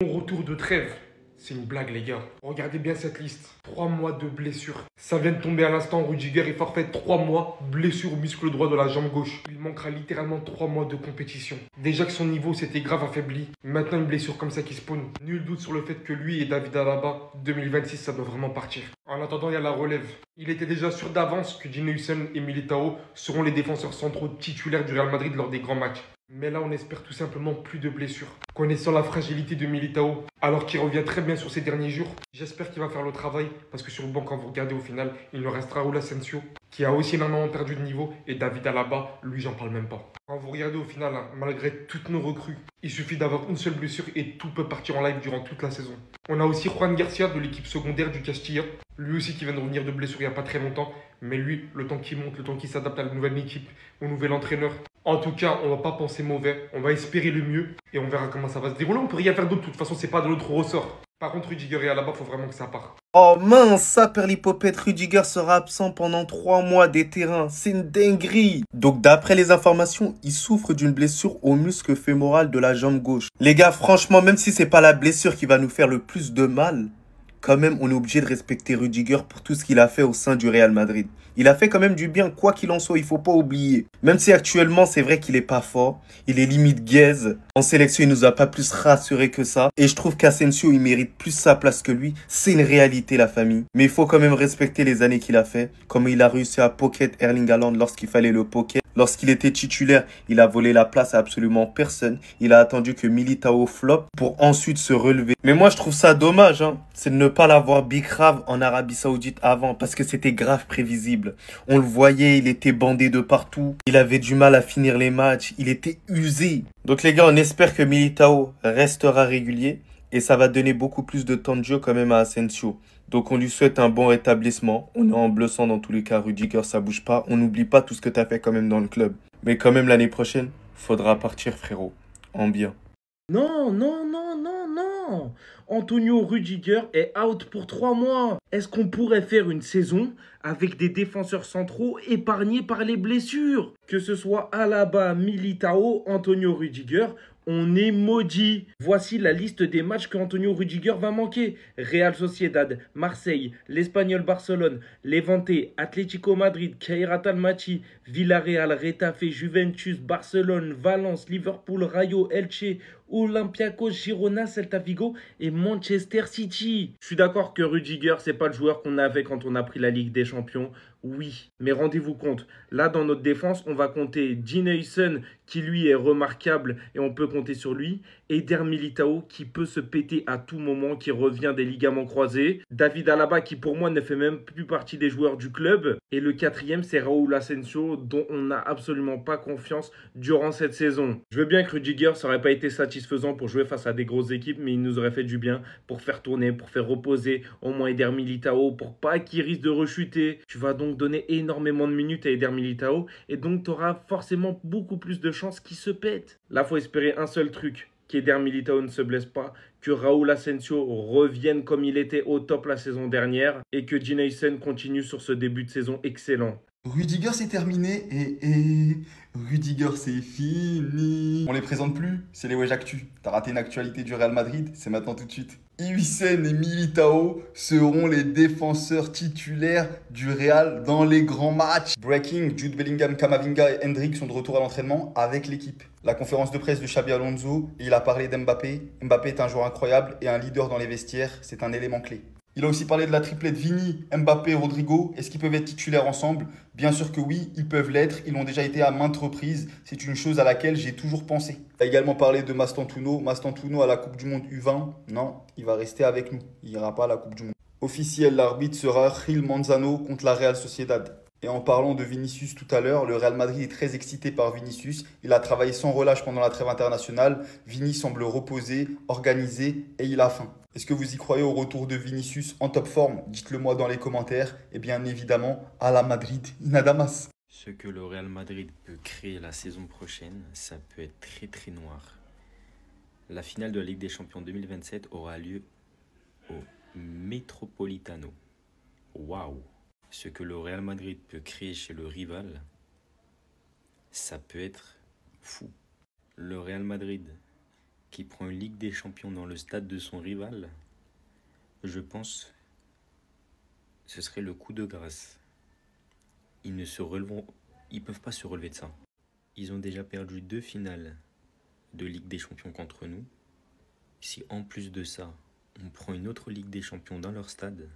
Mon retour de trêve, c'est une blague les gars. Regardez bien cette liste. 3 mois de blessure. Ça vient de tomber à l'instant, Rudiger est forfait 3 mois, blessure au muscle droit de la jambe gauche. Il manquera littéralement 3 mois de compétition. Déjà que son niveau s'était grave affaibli. Maintenant une blessure comme ça qui spawn. Nul doute sur le fait que lui et David Alaba, 2026 ça doit vraiment partir. En attendant il y a la relève. Il était déjà sûr d'avance que Gini Hussein et Militao seront les défenseurs centraux titulaires du Real Madrid lors des grands matchs. Mais là, on espère tout simplement plus de blessures. Connaissant la fragilité de Militao, alors qu'il revient très bien sur ces derniers jours, j'espère qu'il va faire le travail. Parce que sur le banc, quand vous regardez au final, il nous restera Raúl Asensio, qui a aussi énormément perdu de niveau, et David Alaba, lui, j'en parle même pas. Quand vous regardez au final, malgré toutes nos recrues, il suffit d'avoir une seule blessure et tout peut partir en live durant toute la saison. On a aussi Juan Garcia de l'équipe secondaire du Castilla, lui aussi qui vient de revenir de blessure il n'y a pas très longtemps. Mais lui, le temps qu'il monte, le temps qu'il s'adapte à la nouvelle équipe, au nouvel entraîneur, en tout cas, on va pas penser mauvais, on va espérer le mieux et on verra comment ça va se dérouler. On peut rien faire d'autre, de toute façon, c'est pas de notre ressort. Par contre, Rudiger et Alaba, faut vraiment que ça parte. Oh mince, ça perlipopette, Rudiger sera absent pendant 3 mois des terrains. C'est une dinguerie. Donc d'après les informations, il souffre d'une blessure au muscle fémoral de la jambe gauche. Les gars, franchement, même si c'est pas la blessure qui va nous faire le plus de mal, quand même, on est obligé de respecter Rudiger pour tout ce qu'il a fait au sein du Real Madrid. Il a fait quand même du bien, quoi qu'il en soit, il faut pas oublier. Même si actuellement, c'est vrai qu'il est pas fort, il est limite gaze. En sélection, il nous a pas plus rassuré que ça. Et je trouve qu'Asensio, il mérite plus sa place que lui. C'est une réalité, la famille. Mais il faut quand même respecter les années qu'il a fait. Comme il a réussi à pocket Erling Haaland lorsqu'il fallait le pocket. Lorsqu'il était titulaire, il a volé la place à absolument personne. Il a attendu que Militao flop pour ensuite se relever. Mais moi, je trouve ça dommage, hein. C'est de ne pas l'avoir bicrave en Arabie Saoudite avant, parce que c'était grave prévisible. On le voyait, il était bandé de partout. Il avait du mal à finir les matchs. Il était usé. Donc les gars, on espère que Militao restera régulier. Et ça va donner beaucoup plus de temps de jeu quand même à Asensio. Donc on lui souhaite un bon rétablissement. On est en bleu sang dans tous les cas. Rudiger, ça bouge pas. On n'oublie pas tout ce que tu as fait quand même dans le club. Mais quand même l'année prochaine, faudra partir frérot. En bien. Non, non, non, non, non. Antonio Rudiger est out pour 3 mois. Est-ce qu'on pourrait faire une saison avec des défenseurs centraux épargnés par les blessures? Que ce soit Alaba, Militao, Antonio Rudiger, on est maudit. Voici la liste des matchs que Antonio Rudiger va manquer. Real Sociedad, Marseille, l'Espagnol Barcelone, Levante, Atlético Madrid, Kairat Almaty, Villarreal, Retafe, Juventus, Barcelone, Valence, Liverpool, Rayo, Elche, Olympiakos, Girona, Celta Vigo et Manchester City. Je suis d'accord que Rudiger, c'est pas le joueur qu'on avait quand on a pris la Ligue des Champions. Oui, mais rendez-vous compte, là dans notre défense, on va compter Gini Hussein qui lui est remarquable et on peut compter sur lui, Eder Militao qui peut se péter à tout moment, qui revient des ligaments croisés, David Alaba qui pour moi ne fait même plus partie des joueurs du club, et le quatrième c'est Raúl Asensio dont on n'a absolument pas confiance durant cette saison. Je veux bien que Rudiger ça aurait pas été satisfaisant pour jouer face à des grosses équipes, mais il nous aurait fait du bien pour faire tourner, pour faire reposer au moins Eder Militao, pour pas qu'il risque de rechuter. Tu vas donc donner énormément de minutes à Eder Militao et donc tu auras forcément beaucoup plus de chances qu'il se pète. Là, faut espérer un seul truc, qu'Eder Militao ne se blesse pas, que Raúl Asensio revienne comme il était au top la saison dernière et que Gini Hussein continue sur ce début de saison excellent. Rudiger c'est terminé et Rudiger c'est fini. On les présente plus, c'est les Wesh Actu. T'as raté une actualité du Real Madrid, c'est maintenant tout de suite. Hussein et Militao seront les défenseurs titulaires du Real dans les grands matchs. Breaking, Jude Bellingham, Camavinga et Hendrik sont de retour à l'entraînement avec l'équipe. La conférence de presse de Xabi Alonso, et il a parlé d'Mbappé. Mbappé est un joueur incroyable et un leader dans les vestiaires, c'est un élément clé. Il a aussi parlé de la triplette Vini, Mbappé et Rodrigo. Est-ce qu'ils peuvent être titulaires ensemble? Bien sûr que oui, ils peuvent l'être. Ils l'ont déjà été à maintes reprises. C'est une chose à laquelle j'ai toujours pensé. Il a également parlé de Mastantuono. Mastantuono à la Coupe du Monde U20. Non, il va rester avec nous. Il n'ira pas à la Coupe du Monde. Officiel, l'arbitre sera Gil Manzano contre la Real Sociedad. Et en parlant de Vinicius tout à l'heure, le Real Madrid est très excité par Vinicius. Il a travaillé sans relâche pendant la trêve internationale. Vini semble reposé, organisé et il a faim. Est-ce que vous y croyez au retour de Vinicius en top forme? Dites-le moi dans les commentaires. Et bien évidemment, à la Madrid, Inadamas. Ce que le Real Madrid peut créer la saison prochaine, ça peut être très très noir. La finale de la Ligue des Champions 2027 aura lieu au Metropolitano. Waouh! Ce que le Real Madrid peut créer chez le rival, ça peut être fou. Le Real Madrid qui prend une Ligue des Champions dans le stade de son rival, je pense ce serait le coup de grâce. Ils peuvent pas se relever de ça. Ils ont déjà perdu 2 finales de Ligue des Champions contre nous. Si en plus de ça, on prend une autre Ligue des Champions dans leur stade,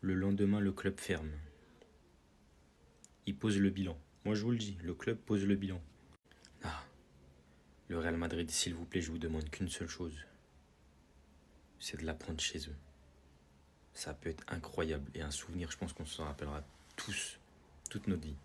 le lendemain, le club ferme. Ils posent le bilan. Moi, je vous le dis, le club pose le bilan. Ah, le Real Madrid, s'il vous plaît, je vous demande qu'une seule chose. C'est de la prendre chez eux. Ça peut être incroyable et un souvenir, je pense qu'on s'en rappellera tous, toute notre vie.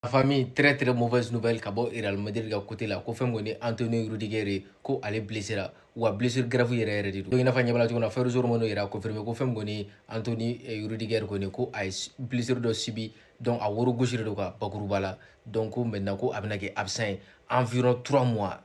La famille, très très mauvaise nouvelle kabo Real Madrid ga côté là ko fem goni Antonio Rudiger ko ale blessé là ou blessure grave yere yere dido ina fanya bala tuna fer jour mono ira confirmer ko fem goni Anthony Rudiger ko ne ko ay blessure do sibi donc a woro gauche do ka bakuru bala donc maintenant ko abna ke absent environ 3 mois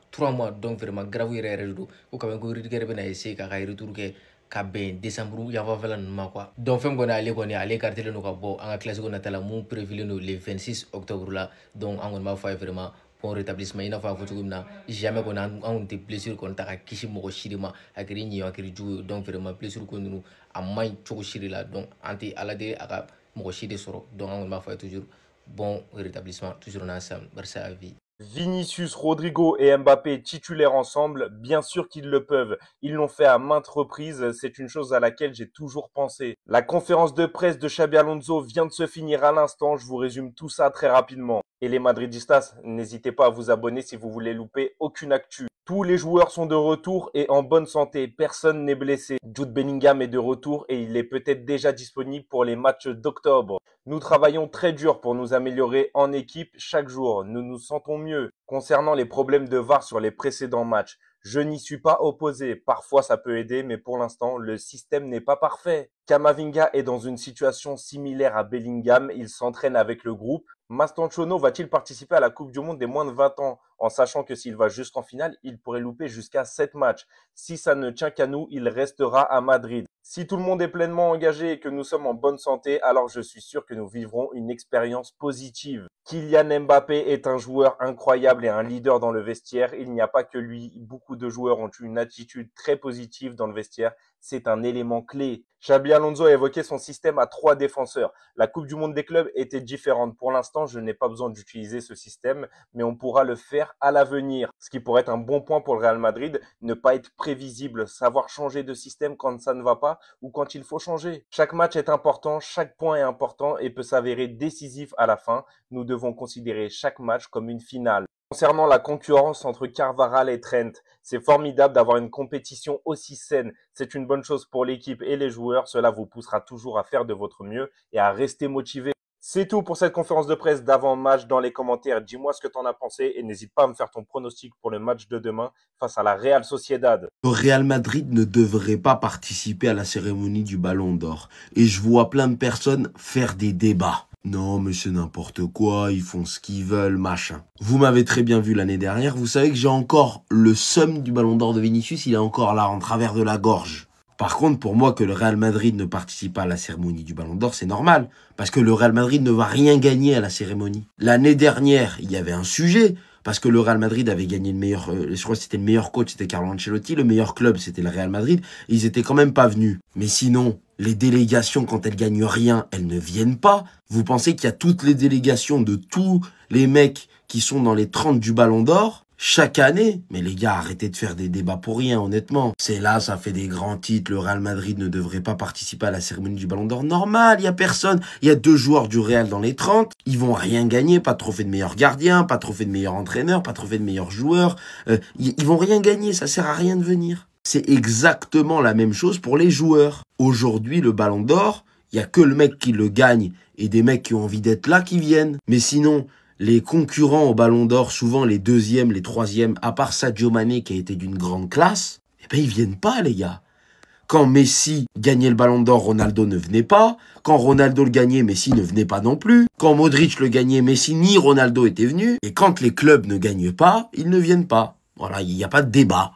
donc vraiment grave yere yere dido ko quand même ko Rudiger be na essayer ka retour ke ka ben décembre ya va vela numa quoi donc fem gona ale cartel no ka bo anga classique na tala mon prévu le 26 octobre là donc on ma fa vraiment bon rétablissement ina fa fotu gumna jamais qu'on a on te blessure qu'on ta kishi mo shirima akiri nyi akiri ju donc vraiment blessure ko nous a mai choko shiri là donc anti alade aka mo shiri soro donc on ma fa toujours bon rétablissement toujours ensemble merci à vie. Vinicius, Rodrigo et Mbappé titulaires ensemble, bien sûr qu'ils le peuvent. Ils l'ont fait à maintes reprises, c'est une chose à laquelle j'ai toujours pensé. La conférence de presse de Xabi Alonso vient de se finir à l'instant, je vous résume tout ça très rapidement. Et les Madridistas, n'hésitez pas à vous abonner si vous voulez louper aucune actu. Tous les joueurs sont de retour et en bonne santé, personne n'est blessé. Jude Bellingham est de retour et il est peut-être déjà disponible pour les matchs d'octobre. Nous travaillons très dur pour nous améliorer en équipe chaque jour. Nous nous sentons mieux. Concernant les problèmes de VAR sur les précédents matchs, je n'y suis pas opposé. Parfois, ça peut aider, mais pour l'instant, le système n'est pas parfait. Camavinga est dans une situation similaire à Bellingham. Il s'entraîne avec le groupe. Mastantuono va-t-il participer à la Coupe du Monde des moins de 20 ans en sachant que s'il va jusqu'en finale, il pourrait louper jusqu'à 7 matchs. Si ça ne tient qu'à nous, il restera à Madrid. Si tout le monde est pleinement engagé et que nous sommes en bonne santé, alors je suis sûr que nous vivrons une expérience positive. Kylian Mbappé est un joueur incroyable et un leader dans le vestiaire. Il n'y a pas que lui, beaucoup de joueurs ont eu une attitude très positive dans le vestiaire. C'est un élément clé. Xabi Alonso a évoqué son système à 3 défenseurs. La Coupe du Monde des clubs était différente. Pour l'instant, je n'ai pas besoin d'utiliser ce système, mais on pourra le faire à l'avenir. Ce qui pourrait être un bon point pour le Real Madrid, ne pas être prévisible, savoir changer de système quand ça ne va pas ou quand il faut changer. Chaque match est important, chaque point est important et peut s'avérer décisif à la fin. Nous devons considérer chaque match comme une finale. Concernant la concurrence entre Carvajal et Trent, c'est formidable d'avoir une compétition aussi saine. C'est une bonne chose pour l'équipe et les joueurs. Cela vous poussera toujours à faire de votre mieux et à rester motivé. C'est tout pour cette conférence de presse d'avant-match. Dans les commentaires, dis-moi ce que tu en as pensé et n'hésite pas à me faire ton pronostic pour le match de demain face à la Real Sociedad. Le Real Madrid ne devrait pas participer à la cérémonie du Ballon d'Or. Et je vois plein de personnes faire des débats. Non, mais c'est n'importe quoi, ils font ce qu'ils veulent, machin. Vous m'avez très bien vu l'année dernière, vous savez que j'ai encore le seum du Ballon d'Or de Vinicius, il est encore là, en travers de la gorge. Par contre, pour moi, que le Real Madrid ne participe pas à la cérémonie du Ballon d'Or, c'est normal. Parce que le Real Madrid ne va rien gagner à la cérémonie. L'année dernière, il y avait un sujet. Parce que le Real Madrid avait gagné le meilleur... je crois que c'était le meilleur coach, c'était Carlo Ancelotti. Le meilleur club, c'était le Real Madrid. Et ils étaient quand même pas venus. Mais sinon, les délégations, quand elles gagnent rien, elles ne viennent pas. Vous pensez qu'il y a toutes les délégations de tous les mecs qui sont dans les 30 du Ballon d'Or chaque année? Mais les gars, arrêtez de faire des débats pour rien, honnêtement. C'est là, ça fait des grands titres. Le Real Madrid ne devrait pas participer à la cérémonie du Ballon d'Or. Normal, il y a personne. Il y a 2 joueurs du Real dans les 30. Ils vont rien gagner. Pas de trophée de meilleur gardien, pas de trophée de meilleur entraîneur, pas de trophée de meilleur joueur. Ils vont rien gagner. Ça sert à rien de venir. C'est exactement la même chose pour les joueurs. Aujourd'hui, le Ballon d'Or, il y a que le mec qui le gagne et des mecs qui ont envie d'être là qui viennent. Mais sinon, les concurrents au Ballon d'Or, souvent les 2e, les 3e, à part Sadio Mané qui a été d'une grande classe, eh ben ils viennent pas, les gars. Quand Messi gagnait le Ballon d'Or, Ronaldo ne venait pas. Quand Ronaldo le gagnait, Messi ne venait pas non plus. Quand Modric le gagnait, Messi ni Ronaldo étaient venus. Et quand les clubs ne gagnent pas, ils ne viennent pas. Voilà, il n'y a pas de débat.